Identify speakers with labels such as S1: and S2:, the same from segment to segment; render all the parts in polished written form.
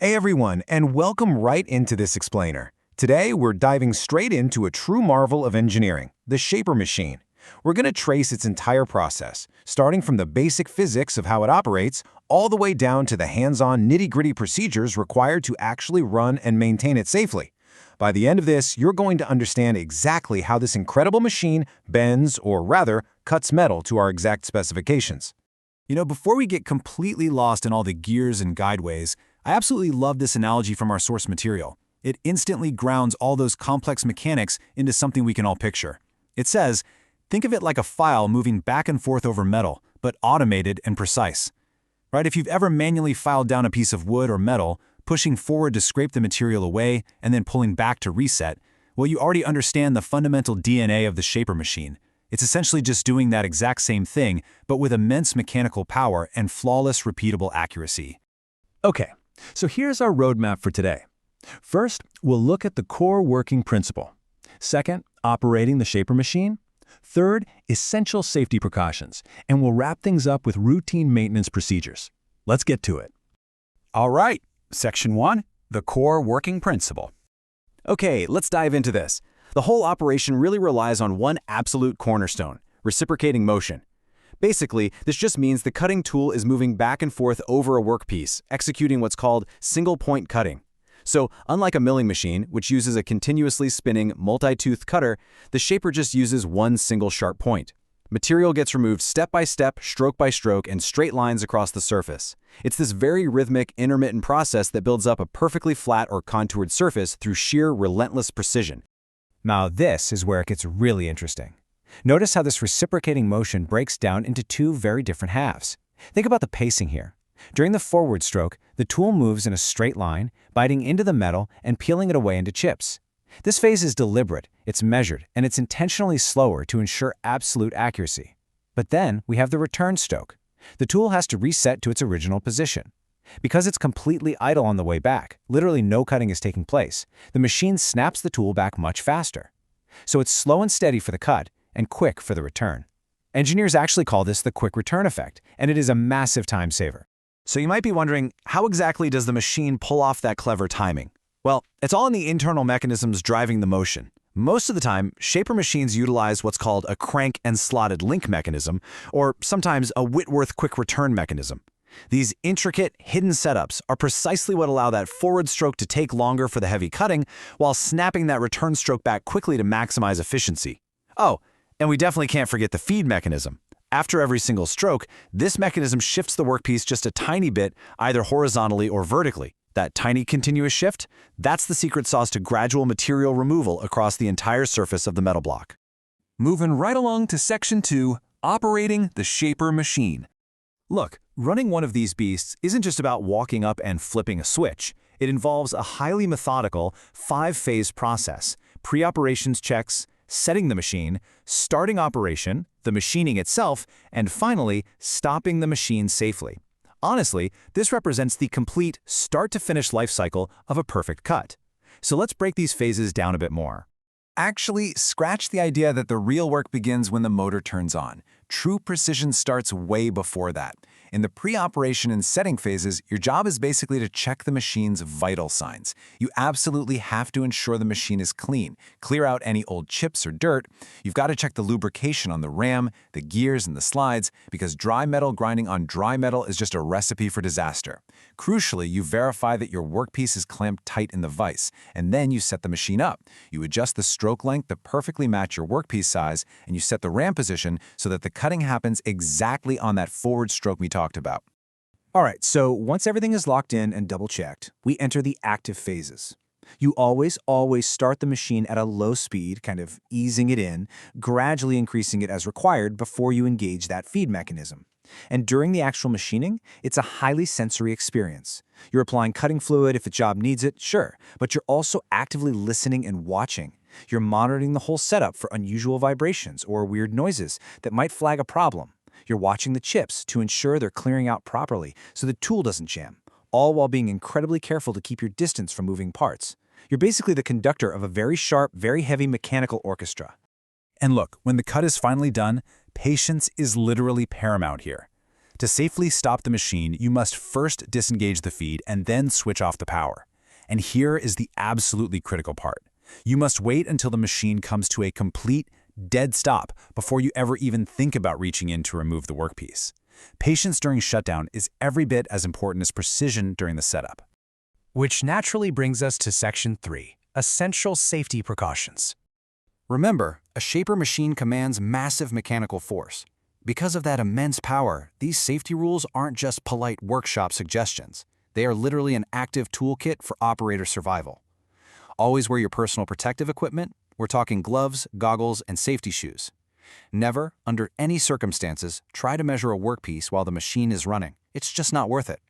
S1: Hey everyone, and welcome right into this explainer. Today, we're diving straight into a true marvel of engineering, the shaper machine. We're going to trace its entire process, starting from the basic physics of how it operates, all the way down to the hands-on nitty-gritty procedures required to actually run and maintain it safely. By the end of this, you're going to understand exactly how this incredible machine bends, or rather, cuts metal to our exact specifications.
S2: Before we get completely lost in all the gears and guideways, I absolutely love this analogy from our source material. It instantly grounds all those complex mechanics into something we can all picture. It says, think of it like a file moving back and forth over metal, but automated and precise. Right? If you've ever manually filed down a piece of wood or metal, pushing forward to scrape the material away and then pulling back to reset, well, you already understand the fundamental DNA of the shaper machine. It's essentially just doing that exact same thing, but with immense mechanical power and flawless, repeatable accuracy.
S3: Okay, so here's our roadmap for today. First, we'll look at the core working principle. Second, operating the shaper machine. Third, essential safety precautions. And we'll wrap things up with routine maintenance procedures. Let's get to it.
S2: All right, Section 1, the core working principle.
S4: Okay, let's dive into this. The whole operation really relies on one absolute cornerstone, reciprocating motion. Basically, this just means the cutting tool is moving back and forth over a workpiece, executing what's called single-point cutting. So, unlike a milling machine, which uses a continuously spinning, multi-toothed cutter, the shaper just uses one single sharp point. Material gets removed step by step, stroke by stroke, and straight lines across the surface. It's this very rhythmic, intermittent process that builds up a perfectly flat or contoured surface through sheer, relentless precision.
S5: Now this is where it gets really interesting. Notice how this reciprocating motion breaks down into two very different halves. Think about the pacing here. During the forward stroke, the tool moves in a straight line, biting into the metal and peeling it away into chips. This phase is deliberate, it's measured, and it's intentionally slower to ensure absolute accuracy. But then we have the return stroke. The tool has to reset to its original position. Because it's completely idle on the way back, literally no cutting is taking place, the machine snaps the tool back much faster. So it's slow and steady for the cut, and quick for the return. Engineers actually call this the quick return effect, and it is a massive time saver.
S4: So you might be wondering, how exactly does the machine pull off that clever timing? Well, it's all in the internal mechanisms driving the motion. Most of the time, shaper machines utilize what's called a crank and slotted link mechanism, or sometimes a Whitworth quick return mechanism. These intricate, hidden setups are precisely what allow that forward stroke to take longer for the heavy cutting, while snapping that return stroke back quickly to maximize efficiency. Oh, and we definitely can't forget the feed mechanism. After every single stroke, this mechanism shifts the workpiece just a tiny bit, either horizontally or vertically. That tiny continuous shift, that's the secret sauce to gradual material removal across the entire surface of the metal block.
S2: Moving right along to Section 2, operating the shaper machine.
S3: Look, running one of these beasts isn't just about walking up and flipping a switch. It involves a highly methodical, 5-phase process: pre-operations checks, setting the machine, starting operation, the machining itself, and finally, stopping the machine safely. Honestly, this represents the complete start-to-finish life cycle of a perfect cut. So let's break these phases down a bit more.
S2: Actually, scratch the idea that the real work begins when the motor turns on. True precision starts way before that. In the pre-operation and setting phases, your job is basically to check the machine's vital signs. You absolutely have to ensure the machine is clean, clear out any old chips or dirt. You've got to check the lubrication on the ram, the gears, and the slides, because dry metal grinding on dry metal is just a recipe for disaster. Crucially, you verify that your workpiece is clamped tight in the vise, and then you set the machine up. You adjust the stroke length to perfectly match your workpiece size, and you set the ram position so that the cutting happens exactly on that forward stroke we talked about.
S5: All right, so once everything is locked in and double-checked, we enter the active phases. You always start the machine at a low speed, kind of easing it in, gradually increasing it as required before you engage that feed mechanism. And during the actual machining, it's a highly sensory experience. You're applying cutting fluid if the job needs it, sure, but you're also actively listening and watching. You're monitoring the whole setup for unusual vibrations or weird noises that might flag a problem. You're watching the chips to ensure they're clearing out properly so the tool doesn't jam, all while being incredibly careful to keep your distance from moving parts. You're basically the conductor of a very sharp, very heavy mechanical orchestra.
S2: And look, when the cut is finally done, patience is literally paramount here. To safely stop the machine, you must first disengage the feed and then switch off the power. And here is the absolutely critical part. You must wait until the machine comes to a complete, dead stop before you ever even think about reaching in to remove the workpiece. Patience during shutdown is every bit as important as precision during the setup.
S5: Which naturally brings us to Section 3, Essential Safety Precautions.
S6: Remember, a shaper machine commands massive mechanical force. Because of that immense power, these safety rules aren't just polite workshop suggestions. They are literally an active toolkit for operator survival. Always wear your personal protective equipment. We're talking gloves, goggles, and safety shoes. Never, under any circumstances, try to measure a workpiece while the machine is running. It's just not worth it.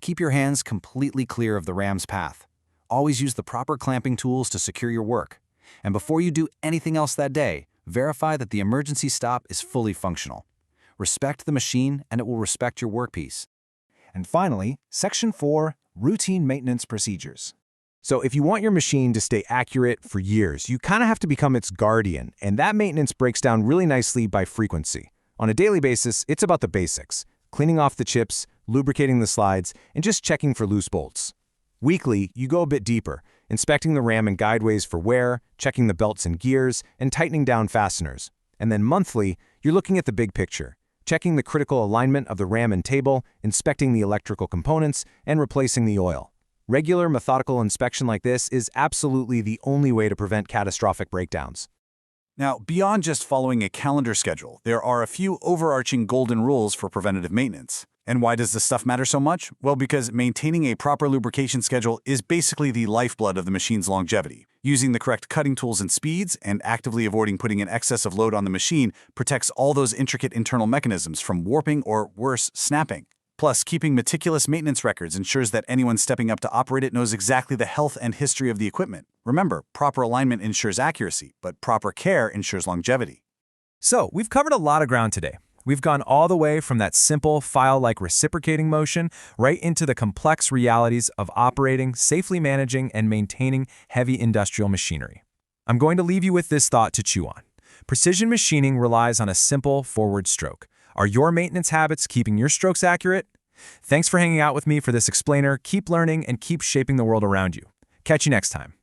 S6: Keep your hands completely clear of the ram's path. Always use the proper clamping tools to secure your work. And before you do anything else that day, verify that the emergency stop is fully functional. Respect the machine, and it will respect your workpiece.
S5: And finally, Section 4, Routine Maintenance Procedures.
S3: So if you want your machine to stay accurate for years, you kind of have to become its guardian, and that maintenance breaks down really nicely by frequency. On a daily basis, it's about the basics: cleaning off the chips, lubricating the slides, and just checking for loose bolts. Weekly, you go a bit deeper, inspecting the RAM and guideways for wear, checking the belts and gears, and tightening down fasteners. And then monthly, you're looking at the big picture, checking the critical alignment of the RAM and table, inspecting the electrical components, and replacing the oil. Regular, methodical inspection like this is absolutely the only way to prevent catastrophic breakdowns.
S2: Now, beyond just following a calendar schedule, there are a few overarching golden rules for preventative maintenance. And why does this stuff matter so much? Well, because maintaining a proper lubrication schedule is basically the lifeblood of the machine's longevity. Using the correct cutting tools and speeds, and actively avoiding putting an excess of load on the machine protects all those intricate internal mechanisms from warping or, worse, snapping. Plus, keeping meticulous maintenance records ensures that anyone stepping up to operate it knows exactly the health and history of the equipment. Remember, proper alignment ensures accuracy, but proper care ensures longevity.
S3: So, we've covered a lot of ground today. We've gone all the way from that simple file-like reciprocating motion right into the complex realities of operating, safely managing, and maintaining heavy industrial machinery. I'm going to leave you with this thought to chew on. Precision machining relies on a simple forward stroke. Are your maintenance habits keeping your strokes accurate? Thanks for hanging out with me for this explainer. Keep learning and keep shaping the world around you. Catch you next time.